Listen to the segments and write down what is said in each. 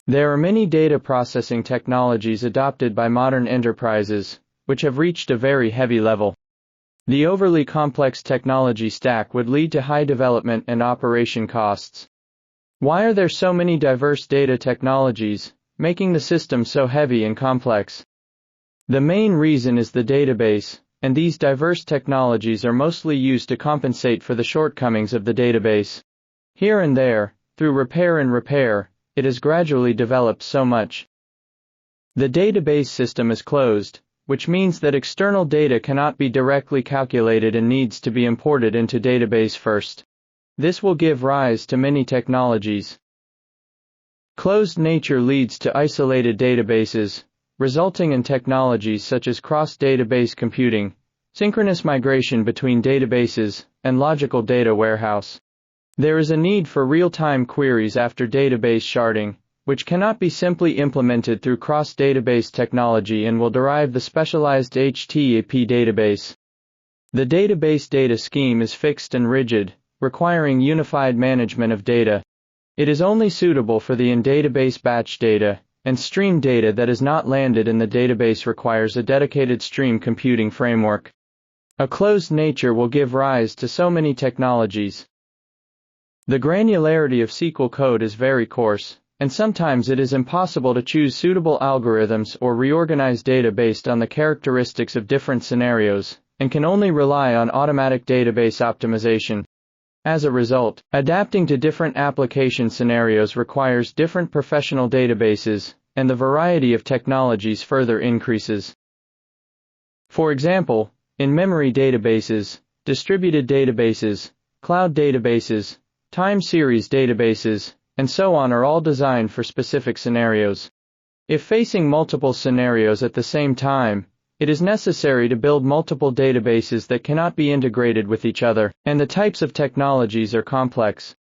There are many data processing technologies adopted by modern enterprises, which have reached a very heavy level. The overly complex technology stack would lead to high development and operation costs. Why are there so many diverse data technologies, making the system so heavy and complex? The main reason is the database, and these diverse technologies are mostly used to compensate for the shortcomings of the database. Here and there, through repair and repair, it has gradually developed so much. The database system is closed, which means that external data cannot be directly calculated and needs to be imported into database first. This will give rise to many technologies. Closed nature leads to isolated databases, resulting in technologies such as cross-database computing, synchronous migration between databases, and logical data warehouse. There is a need for real-time queries after database sharding, which cannot be simply implemented through cross-database technology and will derive the specialized HTTP database. The database data scheme is fixed and rigid, requiring unified management of data. It is only suitable for the in-database batch data, and stream data that is not landed in the database requires a dedicated stream computing framework. A closed nature will give rise to so many technologies. The granularity of SQL code is very coarse, and sometimes it is impossible to choose suitable algorithms or reorganize data based on the characteristics of different scenarios, and can only rely on automatic database optimization. As a result, adapting to different application scenarios requires different professional databases, and the variety of technologies further increases. For example, in-memory databases, distributed databases, cloud databases, time series databases, and so on are all designed for specific scenarios. If facing multiple scenarios at the same time, it is necessary to build multiple databases that cannot be integrated with each other, and the types of technologies are complex.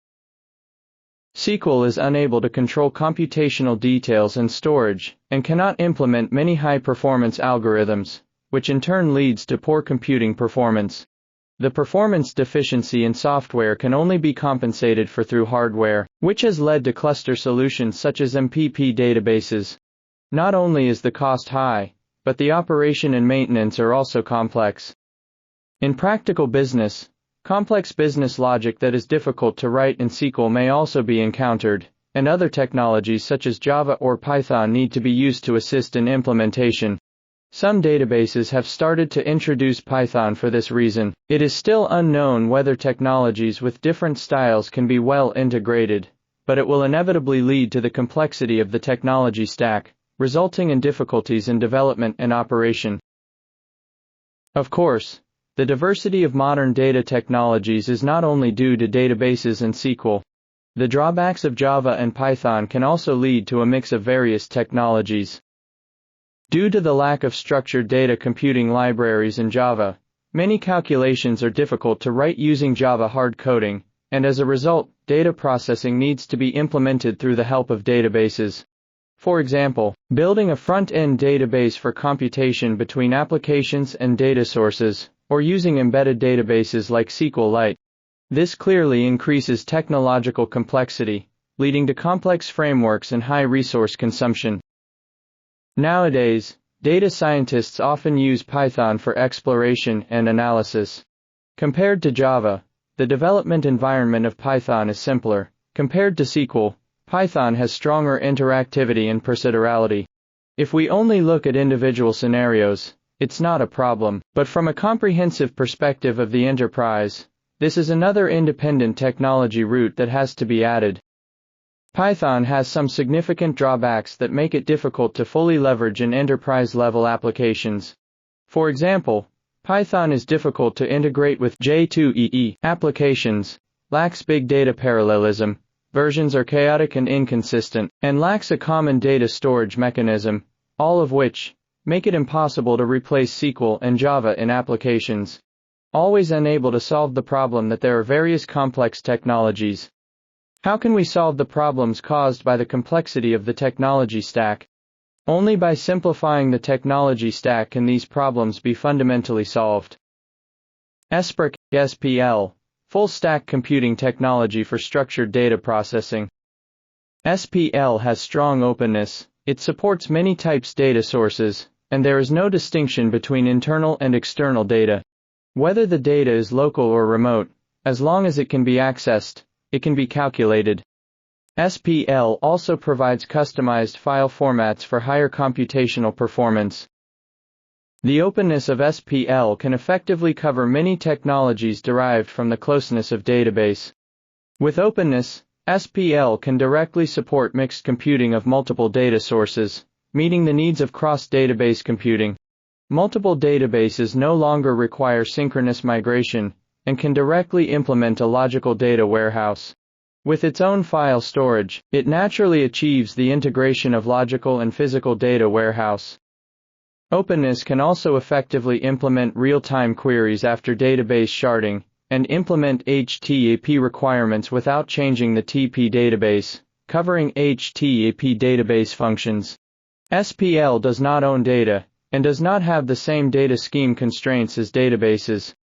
SQL is unable to control computational details and storage, and cannot implement many high-performance algorithms, which in turn leads to poor computing performance. The performance deficiency in software can only be compensated for through hardware, which has led to cluster solutions such as MPP databases. Not only is the cost high, but the operation and maintenance are also complex. In practical business, complex business logic that is difficult to write in SQL may also be encountered, and other technologies such as Java or Python need to be used to assist in implementation. Some databases have started to introduce Python for this reason. It is still unknown whether technologies with different styles can be well integrated, but it will inevitably lead to the complexity of the technology stack, resulting in difficulties in development and operation. Of course, the diversity of modern data technologies is not only due to databases and SQL. The drawbacks of Java and Python can also lead to a mix of various technologies. Due to the lack of structured data computing libraries in Java, many calculations are difficult to write using Java hard coding, and as a result, data processing needs to be implemented through the help of databases. For example, building a front-end database for computation between applications and data sources, or using embedded databases like SQLite. This clearly increases technological complexity, leading to complex frameworks and high resource consumption. Nowadays, data scientists often use Python for exploration and analysis. Compared to Java, the development environment of Python is simpler. Compared to SQL, Python has stronger interactivity and procedurality. If we only look at individual scenarios, it's not a problem, but from a comprehensive perspective of the enterprise, this is another independent technology route that has to be added. Python has some significant drawbacks that make it difficult to fully leverage in enterprise-level applications. For example, Python is difficult to integrate with J2EE applications, lacks big data parallelism, versions are chaotic and inconsistent, and lacks a common data storage mechanism, all of which make it impossible to replace SQL and Java in applications. Always unable to solve the problem that there are various complex technologies. How can we solve the problems caused by the complexity of the technology stack? Only by simplifying the technology stack can these problems be fundamentally solved. esProc, SPL, full stack computing technology for structured data processing. SPL has strong openness, it supports many types data sources, and there is no distinction between internal and external data. Whether the data is local or remote, as long as it can be accessed, it can be calculated. SPL also provides customized file formats for higher computational performance. The openness of SPL can effectively cover many technologies derived from the closeness of database. With openness, SPL can directly support mixed computing of multiple data sources, meeting the needs of cross-database computing. Multiple databases no longer require synchronous migration, and can directly implement a logical data warehouse. With its own file storage, it naturally achieves the integration of logical and physical data warehouse. Openness can also effectively implement real-time queries after database sharding, and implement HTTP requirements without changing the TP database, covering HTTP database functions. SPL does not own data, and does not have the same data scheme constraints as databases.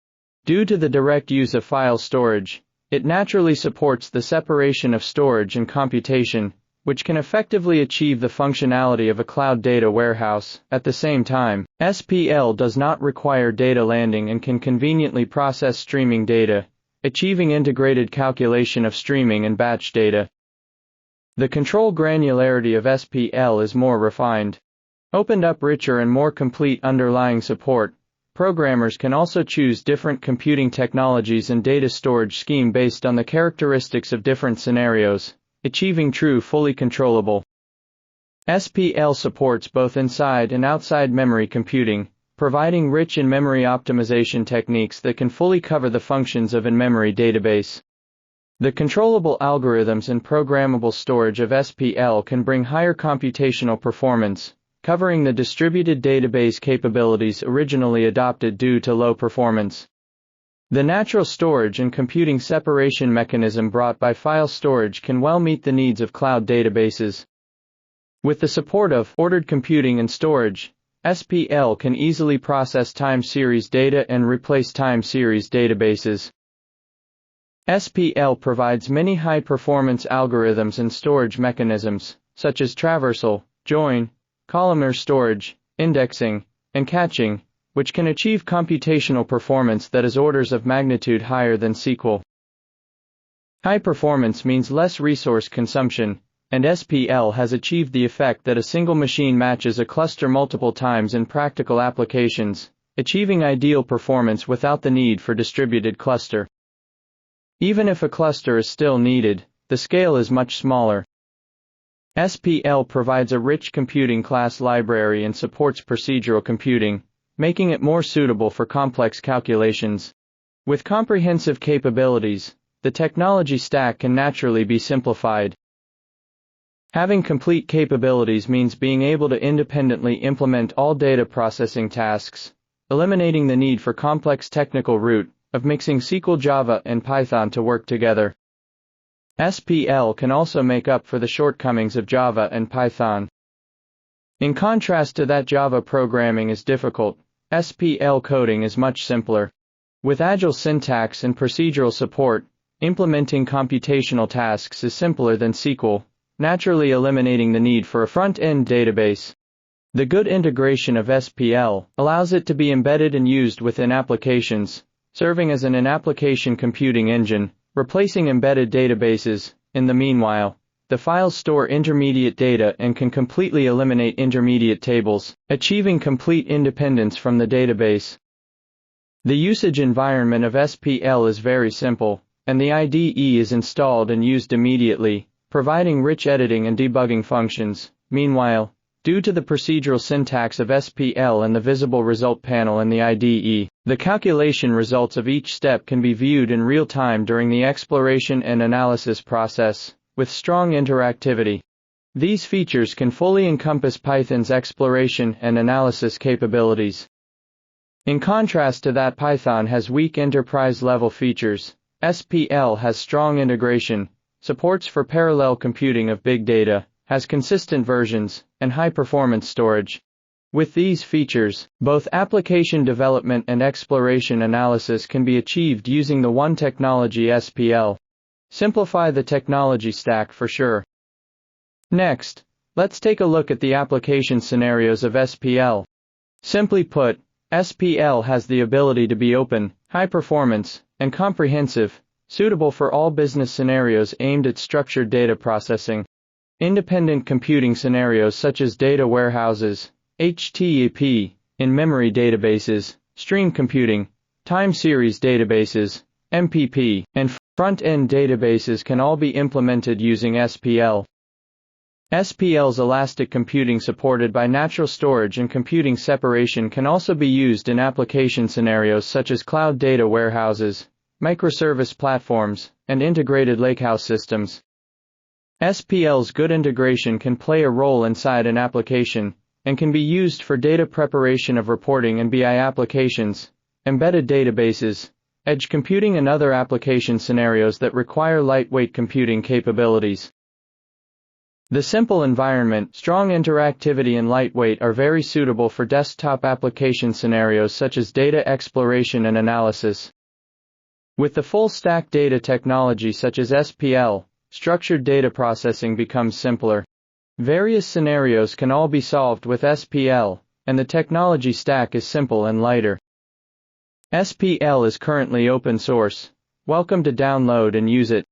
Due to the direct use of file storage, it naturally supports the separation of storage and computation, which can effectively achieve the functionality of a cloud data warehouse. At the same time, SPL does not require data landing and can conveniently process streaming data, achieving integrated calculation of streaming and batch data. The control granularity of SPL is more refined. Opened up richer and more complete underlying support, programmers can also choose different computing technologies and data storage scheme based on the characteristics of different scenarios, achieving true fully controllable. SPL supports both inside and outside memory computing, providing rich in-memory optimization techniques that can fully cover the functions of in-memory database. The controllable algorithms and programmable storage of SPL can bring higher computational performance, covering the distributed database capabilities originally adopted due to low performance. The natural storage and computing separation mechanism brought by file storage can well meet the needs of cloud databases. With the support of ordered computing and storage, SPL can easily process time series data and replace time series databases. SPL provides many high-performance algorithms and storage mechanisms, such as traversal, join, columnar storage, indexing, and caching, which can achieve computational performance that is orders of magnitude higher than SQL. High performance means less resource consumption, and SPL has achieved the effect that a single machine matches a cluster multiple times in practical applications, achieving ideal performance without the need for distributed cluster. Even if a cluster is still needed, the scale is much smaller. SPL provides a rich computing class library and supports procedural computing, making it more suitable for complex calculations. With comprehensive capabilities, the technology stack can naturally be simplified. Having complete capabilities means being able to independently implement all data processing tasks, eliminating the need for complex technical route of mixing SQL, Java, and Python to work together. SPL can also make up for the shortcomings of Java and Python. In contrast to that Java programming is difficult, SPL coding is much simpler. With agile syntax and procedural support, implementing computational tasks is simpler than SQL, naturally eliminating the need for a front-end database. The good integration of SPL allows it to be embedded and used within applications, serving as an in-application computing engine, replacing embedded databases. In the meanwhile, the files store intermediate data and can completely eliminate intermediate tables, achieving complete independence from the database. The usage environment of SPL is very simple, and the IDE is installed and used immediately, providing rich editing and debugging functions. Meanwhile, due to the procedural syntax of SPL and the visible result panel in the IDE, the calculation results of each step can be viewed in real time during the exploration and analysis process, with strong interactivity. These features can fully encompass Python's exploration and analysis capabilities. In contrast to that Python has weak enterprise-level features, SPL has strong integration, supports for parallel computing of big data, has consistent versions, and high-performance storage. With these features, both application development and exploration analysis can be achieved using the one technology SPL. Simplify the technology stack for sure. Next, let's take a look at the application scenarios of SPL. Simply put, SPL has the ability to be open, high performance, and comprehensive, suitable for all business scenarios aimed at structured data processing. Independent computing scenarios such as data warehouses, HTTP, in-memory databases, stream computing, time series databases, MPP, and front-end databases can all be implemented using SPL. SPL's elastic computing supported by natural storage and computing separation can also be used in application scenarios such as cloud data warehouses, microservice platforms, and integrated lakehouse systems. SPL's good integration can play a role inside an application and can be used for data preparation of reporting and BI applications, embedded databases, edge computing, and other application scenarios that require lightweight computing capabilities. The simple environment, strong interactivity, and lightweight are very suitable for desktop application scenarios such as data exploration and analysis. With the full-stack data technology such as SPL, structured data processing becomes simpler. Various scenarios can all be solved with SPL, and the technology stack is simple and lighter. SPL is currently open source. Welcome to download and use it.